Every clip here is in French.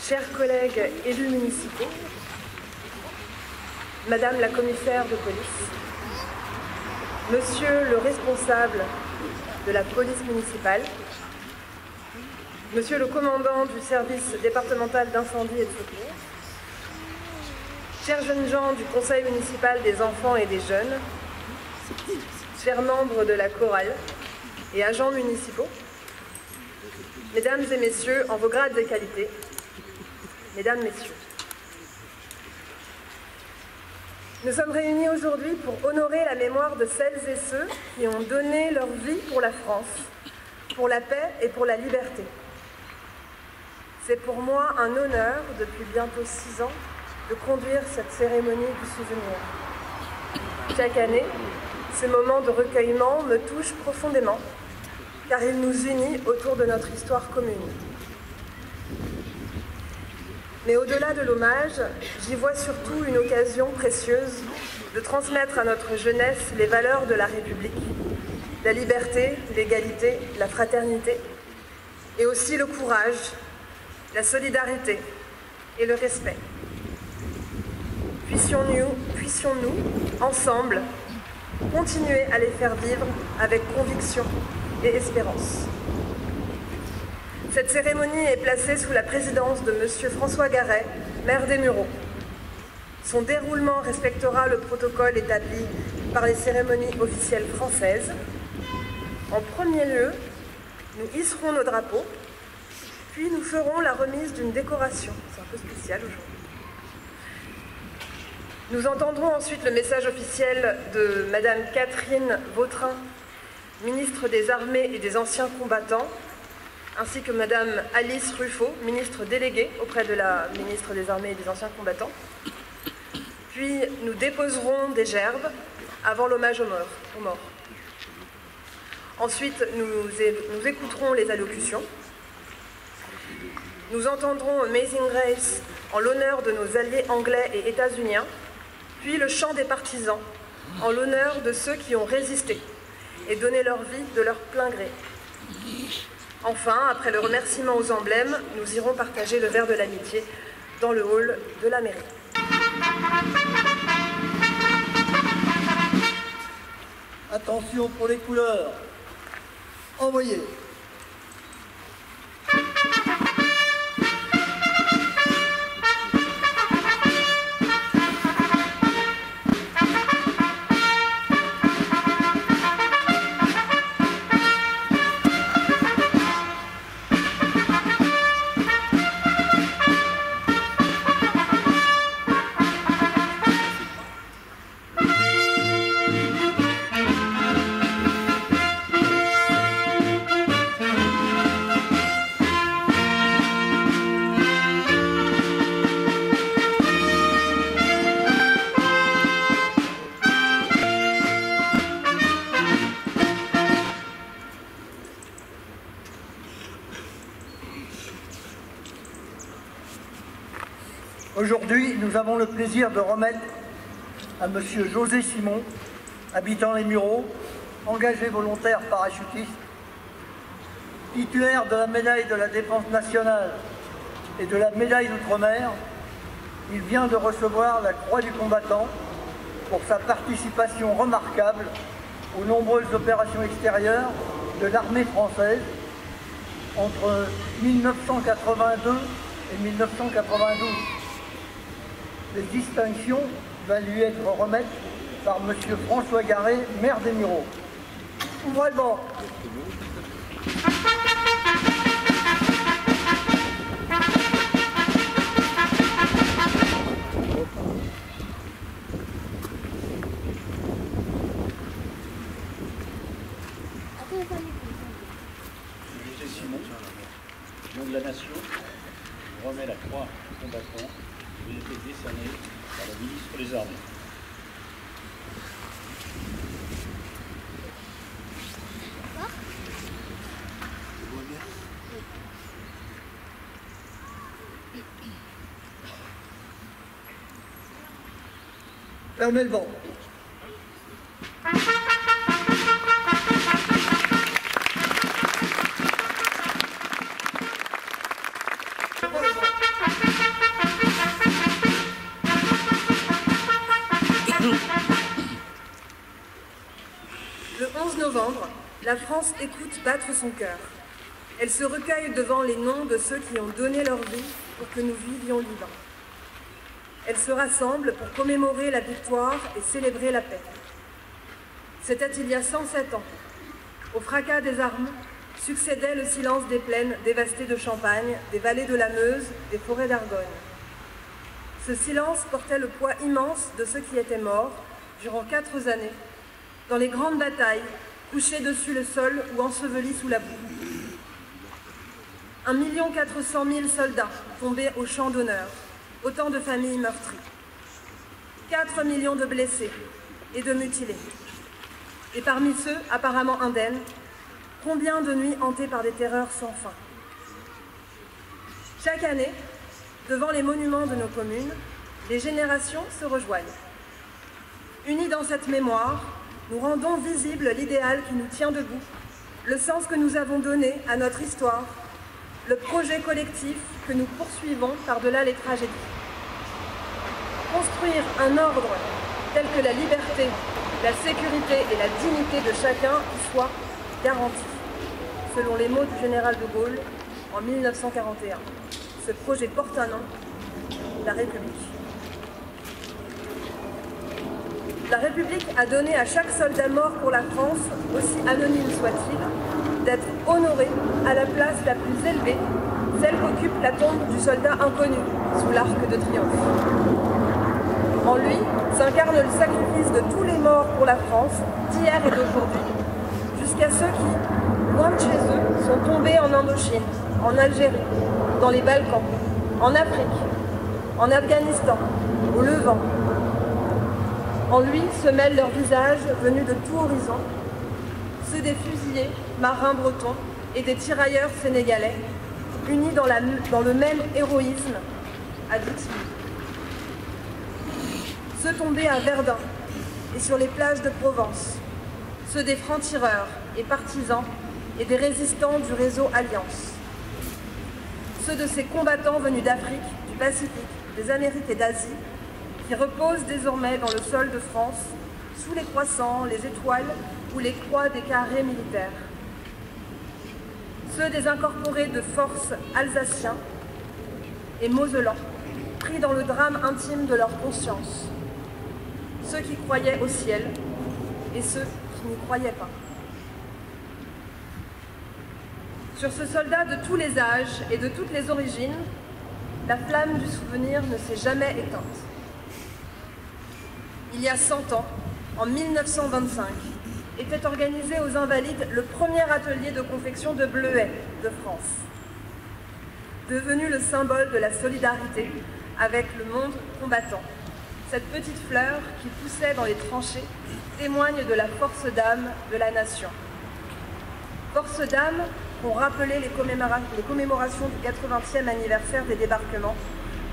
Chers collègues élus municipaux, Madame la commissaire de police, Monsieur le responsable de la police municipale, Monsieur le commandant du service départemental d'incendie et de secours, chers jeunes gens du conseil municipal des enfants et des jeunes, chers membres de la chorale et agents municipaux, Mesdames et Messieurs, en vos grades et qualités, Mesdames, Messieurs. Nous sommes réunis aujourd'hui pour honorer la mémoire de celles et ceux qui ont donné leur vie pour la France, pour la paix et pour la liberté. C'est pour moi un honneur, depuis bientôt 6 ans, de conduire cette cérémonie du souvenir. Chaque année, ces moments de recueillement me touchent profondément, car ils nous unissent autour de notre histoire commune. Mais au-delà de l'hommage, j'y vois surtout une occasion précieuse de transmettre à notre jeunesse les valeurs de la République, la liberté, l'égalité, la fraternité, et aussi le courage, la solidarité et le respect. Puissions-nous, ensemble, continuer à les faire vivre avec conviction et espérance. Cette cérémonie est placée sous la présidence de M. François Garet, maire des Mureaux. Son déroulement respectera le protocole établi par les cérémonies officielles françaises. En premier lieu, nous hisserons nos drapeaux, puis nous ferons la remise d'une décoration. C'est un peu spécial aujourd'hui. Nous entendrons ensuite le message officiel de Madame Catherine Vautrin, ministre des Armées et des Anciens Combattants, ainsi que Madame Alice Ruffo, ministre déléguée auprès de la ministre des Armées et des Anciens Combattants. Puis nous déposerons des gerbes avant l'hommage aux morts. Ensuite, nous écouterons les allocutions. Nous entendrons Amazing Grace en l'honneur de nos alliés anglais et états-uniens, puis le chant des partisans en l'honneur de ceux qui ont résisté et donné leur vie de leur plein gré. Enfin, après le remerciement aux emblèmes, nous irons partager le verre de l'amitié dans le hall de la mairie. Attention pour les couleurs. Envoyez. Aujourd'hui, nous avons le plaisir de remettre à M. José Simon, habitant les Mureaux, engagé volontaire parachutiste, titulaire de la médaille de la Défense nationale et de la médaille d'outre-mer. Il vient de recevoir la Croix du combattant pour sa participation remarquable aux nombreuses opérations extérieures de l'armée française entre 1982 et 1992. Les distinctions va lui être remettre par M. François Garet, maire des Mureaux. Ouvrez le banc. José Simon, nom de la nation, remet la croix du combattant qui lui a été décernée par le ministre des Armées. Fermez le banc. Le 11 novembre, la France écoute battre son cœur. Elle se recueille devant les noms de ceux qui ont donné leur vie pour que nous vivions libres. Elle se rassemble pour commémorer la victoire et célébrer la paix. C'était il y a 107 ans. Au fracas des armes succédait le silence des plaines dévastées de Champagne, des vallées de la Meuse, des forêts d'Argonne. Ce silence portait le poids immense de ceux qui étaient morts durant 4 années, dans les grandes batailles, couchés dessus le sol ou ensevelis sous la boue. 1 400 000 soldats tombés au champ d'honneur, autant de familles meurtries. 4 millions de blessés et de mutilés. Et parmi ceux, apparemment indemnes, combien de nuits hantées par des terreurs sans fin. Chaque année, devant les monuments de nos communes, les générations se rejoignent. Unis dans cette mémoire, nous rendons visible l'idéal qui nous tient debout, le sens que nous avons donné à notre histoire, le projet collectif que nous poursuivons par-delà les tragédies. Construire un ordre tel que la liberté, la sécurité et la dignité de chacun y soient garantis, selon les mots du général de Gaulle en 1941. Ce projet porte un nom, la République. La République a donné à chaque soldat mort pour la France, aussi anonyme soit-il, d'être honoré à la place la plus élevée, celle qu'occupe la tombe du soldat inconnu, sous l'Arc de Triomphe. En lui s'incarne le sacrifice de tous les morts pour la France, d'hier et d'aujourd'hui, jusqu'à ceux qui, loin de chez eux, sont tombés en Indochine, en Algérie, dans les Balkans, en Afrique, en Afghanistan, au Levant. En lui se mêlent leurs visages venus de tout horizon, ceux des fusillés, marins bretons et des tirailleurs sénégalais, unis dans le même héroïsme à Dixmude. Ceux tombés à Verdun et sur les plages de Provence, ceux des francs-tireurs et partisans et des résistants du réseau Alliance. Ceux de ces combattants venus d'Afrique, du Pacifique, des Amériques et d'Asie, qui reposent désormais dans le sol de France, sous les croissants, les étoiles ou les croix des carrés militaires. Ceux des incorporés de force alsaciens et moselans, pris dans le drame intime de leur conscience. Ceux qui croyaient au ciel et ceux qui n'y croyaient pas. Sur ce soldat de tous les âges et de toutes les origines, la flamme du souvenir ne s'est jamais éteinte. Il y a 100 ans, en 1925, était organisé aux Invalides le premier atelier de confection de bleuets de France. Devenu le symbole de la solidarité avec le monde combattant, cette petite fleur qui poussait dans les tranchées témoigne de la force d'âme de la nation. Force d'âme qu'ont rappelé les commémorations du 80e anniversaire des débarquements,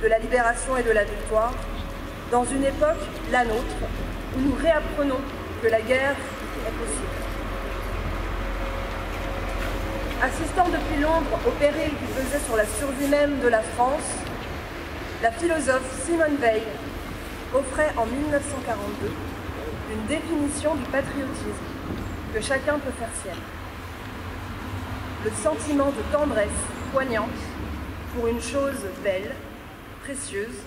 de la libération et de la victoire, dans une époque, la nôtre, où nous réapprenons que la guerre est possible. Assistant depuis l'ombre au péril qui pesait sur la survie même de la France, la philosophe Simone Veil offrait en 1942 une définition du patriotisme que chacun peut faire sienne. Le sentiment de tendresse poignante pour une chose belle, précieuse,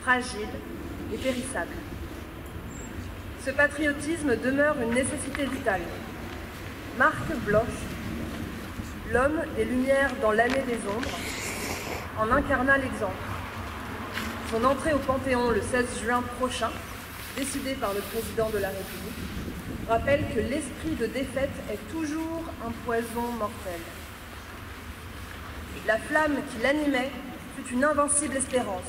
fragile et périssable. Ce patriotisme demeure une nécessité vitale. Marc Bloch, l'homme des Lumières dans l'année des ombres, en incarna l'exemple. Son entrée au Panthéon le 16 juin prochain, décidée par le président de la République, rappelle que l'esprit de défaite est toujours un poison mortel. La flamme qui l'animait fut une invincible espérance,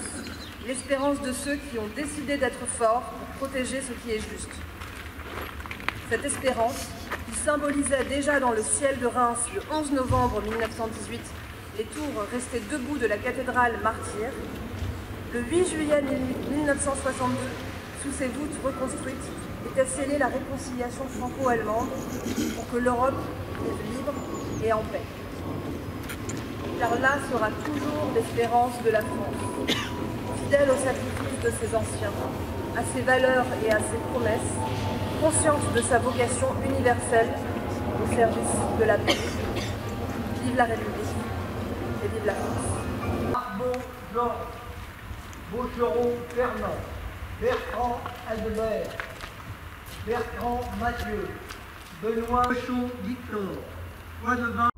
l'espérance de ceux qui ont décidé d'être forts pour protéger ce qui est juste. Cette espérance, qui symbolisait déjà dans le ciel de Reims le 11 novembre 1918 les tours restées debout de la cathédrale martyre, le 8 juillet 1962 sous ces voûtes reconstruites, était scellée la réconciliation franco-allemande pour que l'Europe vive libre et en paix. Car là sera toujours l'espérance de la France, fidèle au sacrifice de ses anciens, à ses valeurs et à ses promesses, consciente de sa vocation universelle au service de la paix. Vive la République et vive la France. Arbon Georges, Beaucheron Fernand, Bertrand Aldebert, Bertrand Mathieu, Benoît Cochon Victor, Poitvin